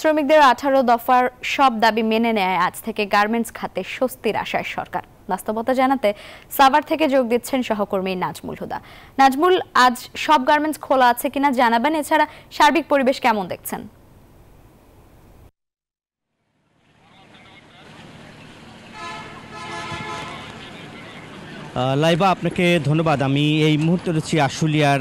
শ্রমিকদের 18 দফার সব দাবি মেনে নেয় আজ থেকে গার্মেন্টস খাতে স্বস্তির আশায় সরকার। বাস্তবতা জানাতে সাভার থেকে যোগ দিচ্ছেন সহকর্মী নাজমুল হুদা। নাজমুল, আজ সব গার্মেন্টস খোলা আছে কিনা জানাবেন, এছাড়া সার্বিক পরিবেশ কেমন দেখছেন? লাইবা, আপনাকে ধন্যবাদ। আমি এই মুহূর্তে রয়েছি আশুলিয়ার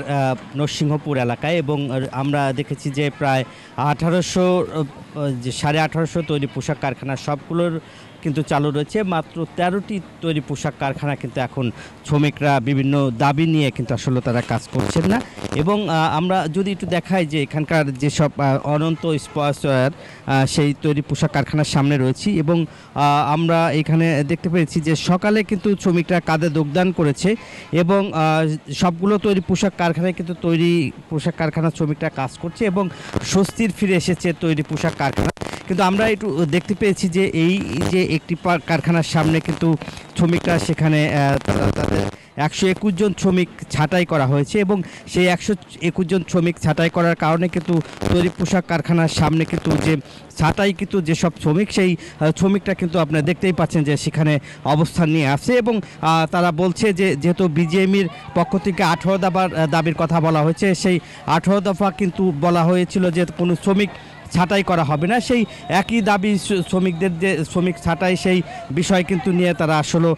নরসিংহপুর এলাকায় এবং আমরা দেখেছি যে প্রায় 1850 তৈরি পোশাক কারখানা সবগুলোর কিন্তু চালু রয়েছে। মাত্র 13টি তৈরি পোশাক কারখানা কিন্তু এখন শ্রমিকরা বিভিন্ন দাবি নিয়ে কিন্তু আসলে তারা কাজ করছেন না। এবং আমরা যদি একটু দেখাই যে এখানকার যেসব অনন্ত স্পয়ার সেই তৈরি পোশাক কারখানার সামনে রয়েছি এবং আমরা এখানে দেখতে পেয়েছি যে সকালে কিন্তু শ্রমিকরা কাঁধে যোগদান করেছে এবং সবগুলো তৈরি পোশাক কারখানায় কিন্তু তৈরি পোশাক কারখানার শ্রমিকরা কাজ করছে এবং স্বস্তির ফিরে এসেছে তৈরি পোশাক কারখানা। কিন্তু আমরা একটু দেখতে পেয়েছি যে এই যে একটি কারখানার সামনে কিন্তু শ্রমিকরা সেখানে তাদের 121 জন শ্রমিক ছাঁটাই করা হয়েছে এবং সেই 121 জন শ্রমিক ছাঁটাই করার কারণে কিন্তু তৈরি পোশাক কারখানার সামনে কিন্তু যে ছাঁটাই কিন্তু যেসব শ্রমিক সেই শ্রমিকরা কিন্তু আপনারা দেখতেই পাচ্ছেন যে সেখানে অবস্থান নিয়ে আছে এবং তারা বলছে যে যেহেতু বিজিএমইর পক্ষ থেকে 18 দফার দাবির কথা বলা হয়েছে, সেই 18 দফা কিন্তু বলা হয়েছিল যে কোনো শ্রমিক ছাঁটাই করা হবে না। সেই একই দাবি শ্রমিকদের যে শ্রমিক ছাঁটাই সেই বিষয় কিন্তু নিয়ে তারা আসলে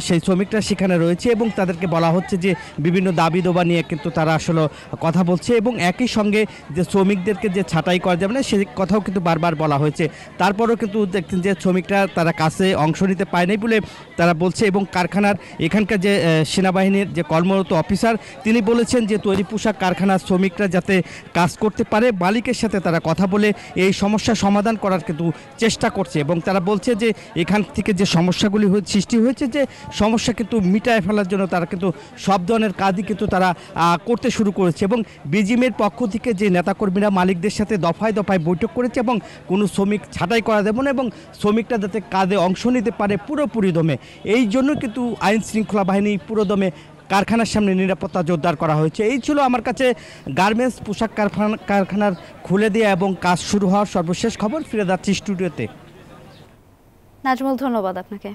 সেই শ্রমিকরা সেখানে রয়েছে এবং তাদেরকে বলা হচ্ছে যে বিভিন্ন দাবি দোবা নিয়ে কিন্তু তারা আসলে কথা বলছে এবং একই সঙ্গে যে শ্রমিকদেরকে যে ছাঁটাই করা যাবে না সেই কথাও কিন্তু বারবার বলা হয়েছে। তারপরেও কিন্তু দেখছেন যে শ্রমিকরা তারা কাছে অংশ নিতে পায় নাই বলে তারা বলছে এবং কারখানার এখানকার যে সেনাবাহিনীর যে কর্মরত অফিসার তিনি বলেছেন যে তৈরি পোশাক কারখানার শ্রমিকরা যাতে কাজ করতে পারে মালিকের সাথে তারা কথা বলে এই সমস্যা সমাধান করার কিন্তু চেষ্টা করছে এবং তারা বলছে যে এখান থেকে যে সমস্যাগুলি সৃষ্টি হয়েছে যে সমস্যা কিন্তু মিটায় ফেলার জন্য তারা কিন্তু সব ধরনের কাজই কিন্তু তারা করতে শুরু করেছে এবং বিজিএমইর পক্ষ থেকে যে নেতাকর্মীরা মালিকদের সাথে দফায় দফায় বৈঠক করেছে এবং কোনো শ্রমিক ছাঁটাই করা দেব না এবং শ্রমিকরা যাতে কাজে অংশ নিতে পারে পুরোপুরি দমে, এই জন্য কিন্তু আইন শৃঙ্খলা বাহিনী পুরো দমে কারখানার সামনে নিরাপত্তা জোরদার করা হয়েছে। এই ছিল আমার কাছে গার্মেন্টস পোশাক কারখানার খুলে দেওয়া এবং কাজ শুরু হওয়ার সর্বশেষ খবর। ফিরে যাচ্ছি স্টুডিওতে। নাজমুল, ধন্যবাদ আপনাকে।